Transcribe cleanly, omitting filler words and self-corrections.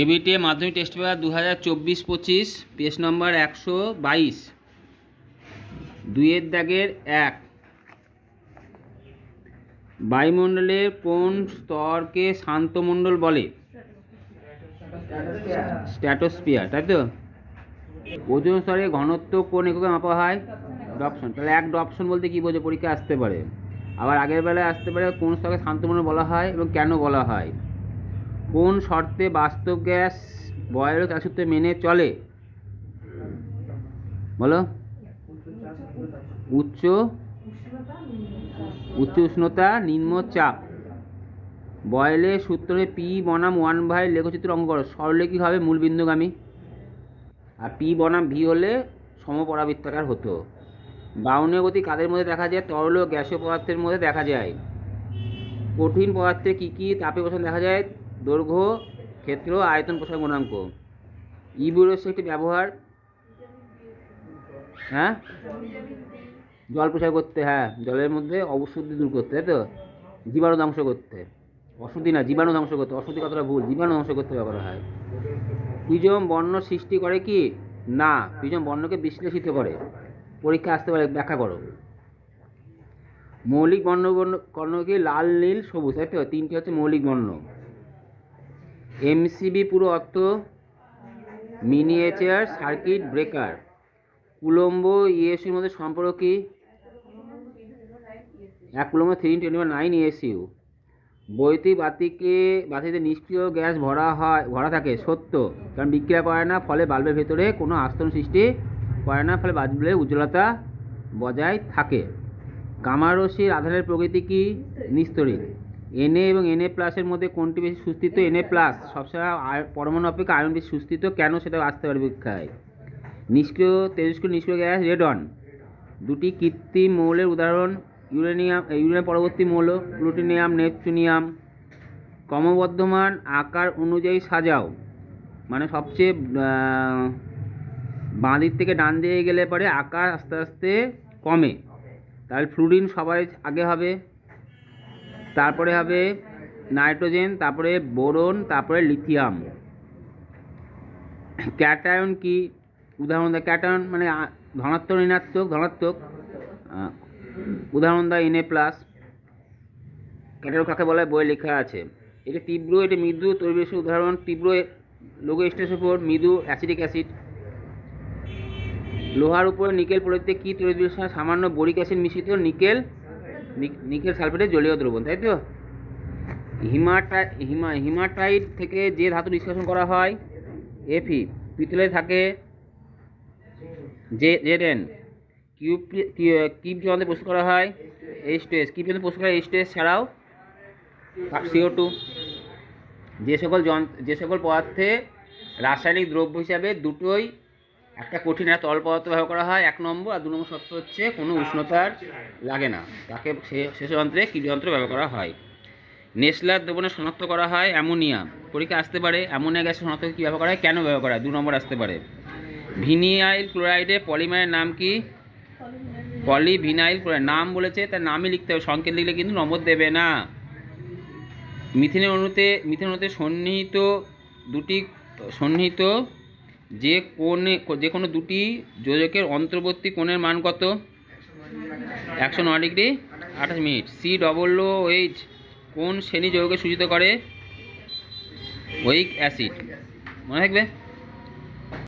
ABTA মাধ্যমিক test paper 2024-25 page নম্বর 122 2 দাগের 1। বায়ুমণ্ডলের কোন স্তরকে শান্ত মণ্ডল বলে? স্ট্র্যাটোস্ফিয়ার, তাই তো। ওজোন স্তরের ঘনত্ব কোন এককে মাপা হয়? ডপসন। তাহলে এক ডপসন বলতে কি বোঝে? পরীক্ষা আসতে পারে। আবার আগের বেলায় আসতে পারে কোন স্তরকে শান্ত মণ্ডল বলা হয় এবং কেন বলা হয়। কোন শর্তে বাস্তব গ্যাস বয়েলের সূত্র মেনে চলে? বলো। উচ্চ উষ্ণতা, নিম্ন চাপ। বয়েলের সূত্রে পি বনাম 1/, লেখচিত্র অঙ্কন করো। সরলরেখী হবে মূলবিন্দুগামী, আর পি বনাম ভি হলে সমপরাবৃত্তাকার হতো। বায়ুনীয় গতি কাদের মধ্যে দেখা যায়? তরল ও গ্যাসীয় পদার্থের মধ্যে দেখা যায়। কঠিন পদার্থে কি কি তাপীয় প্রসারণ দেখা যায়? দৈর্ঘ্য, ক্ষেত্র, আয়তন, প্রসার গুণাঙ্ক। ইবুরোসের একটি ব্যবহার, হ্যাঁ, জল প্রসার করতে, হ্যাঁ, জলের মধ্যে অশুদ্ধি দূর করতে, তাই তো। জীবাণু ধ্বংস করতে, অশুদ্ধি না, জীবাণু ধ্বংস করতে। অশুদ্ধি কতটা ভুল, জীবাণু ধ্বংস করতে ব্যবহার হয়। প্রিজম বর্ণ সৃষ্টি করে কি? না, প্রিজম বর্ণকে বিশ্লেষিত করে। পরীক্ষা আসতে পারে, ব্যাখ্যা করো। মৌলিক বর্ণ কি? লাল, নীল, সবুজ, তাই তো। তিনটি হচ্ছে মৌলিক বর্ণ। এমসিবি পুরো অর্থ মিনিয়েচার সার্কিট ব্রেকার। কুলম্ব ইএসইউর মধ্যে সম্পর্ক কি? 1 কুলম্ব 3 × 10⁹ ইএসইউ। বৈদ্যুতিক বাতিতে নিষ্ক্রিয় গ্যাস ভরা থাকে, সত্য, কারণ বিক্রিয়া করে না, ফলে বাল্বের ভেতরে কোনো আস্তরণ সৃষ্টি করে না, ফলে বাল্বের উজ্জ্বলতা বজায় থাকে। গামা রশ্মির আধানের প্রকৃতি কি? নিস্তড়িত। Na এবং Na+ এর মধ্যে কোনটি বেশি সুস্থিত? Na+। সবসময় পরমাণু অপেক্ষা আয়ন বেশি সুস্থিত, কেন সেটা আসতে পারে পরীক্ষায়। তেজস্ক্রিয় নিষ্ক্রিয় গ্যাস রেডন। দুটি কৃত্রিম মৌলের উদাহরণ? ইউরেনিয়াম পরবর্তী মৌল প্লুটোনিয়াম, নেপচুনিয়াম। ক্রমবর্ধমান আকার অনুযায়ী সাজাও, মানে সবচেয়ে বাঁ দিক থেকে ডান দিকে গেলে পরে আকার আস্তে আস্তে কমে। তাহলে ফ্লুরিন সবাই আগে হবে, তারপরে হবে নাইট্রোজেন, তারপরে বোরন, তারপরে লিথিয়াম। ক্যাটায়ন কি? উদাহরণ দেয়। ক্যাটায়ন মানে ধনাত্মক, ঋণাত্মক, ধনাত্মক। উদাহরণ দেয় Na+। ক্যাটায়ন কাকে বলা হয়? বইয়ে লেখা আছে। এটা তীব্র, এটা মৃদু। তৈরিবেশের উদাহরণ? তীব্র লৌহ H2SO4, মৃদু অ্যাসিটিক অ্যাসিড। লোহার উপরে নিকেল পরীতে কি তৈরির সময় সামান্য বোরিক অ্যাসিড মিশ্রিত? নিকেল সালফেটের জলীয় দ্রবণ, তাই তো। হিমাটাইট থেকে যে ধাতু নিষ্কাশন করা হয়? Fe। পিতলে থাকে Zn। কিউব যন্ত্রে প্রস্তুত করা হয়? H2S। কিউব যন্ত্রে প্রস্তুত করা H2S ছাড়াও CO2। যে সকল পদার্থে রাসায়নিক দ্রব্য হিসাবে দুটোই, একটা কঠিন আর তরল পদার্থ ব্যবহার করা হয় 1 নম্বর, আর 2 নম্বর শর্ত হচ্ছে কোনো উষ্ণতার লাগে না, তাকে শেষ যন্ত্রে কিউব যন্ত্র ব্যবহার করা হয়। নেসলার দ্রবণে শনাক্ত করা হয় অ্যামোনিয়া। পরীক্ষা আসতে পারে অ্যামোনিয়া গ্যাসের শনাক্ত কী ব্যবহার করা হয়, কেন ব্যবহার করা হয়? 2 নম্বর আসতে পারে। ভিনাইল ক্লোরাইডের পলিমারের নাম কি? Polyvinyl chloride. নাম বলেছে, তার নামই লিখতে হবে, সংকেত লিখলে কিন্তু নম্বর দেবে না। মিথেনের অণুতে সন্নিহিত যে কোনো দুটি যোজকের অন্তর্বর্তী কোণের মান কত? 109°28'। COOH কোন শ্রেণী যৌগকে সূচিত করে? ওয়িক অ্যাসিড। মনে থাকবে।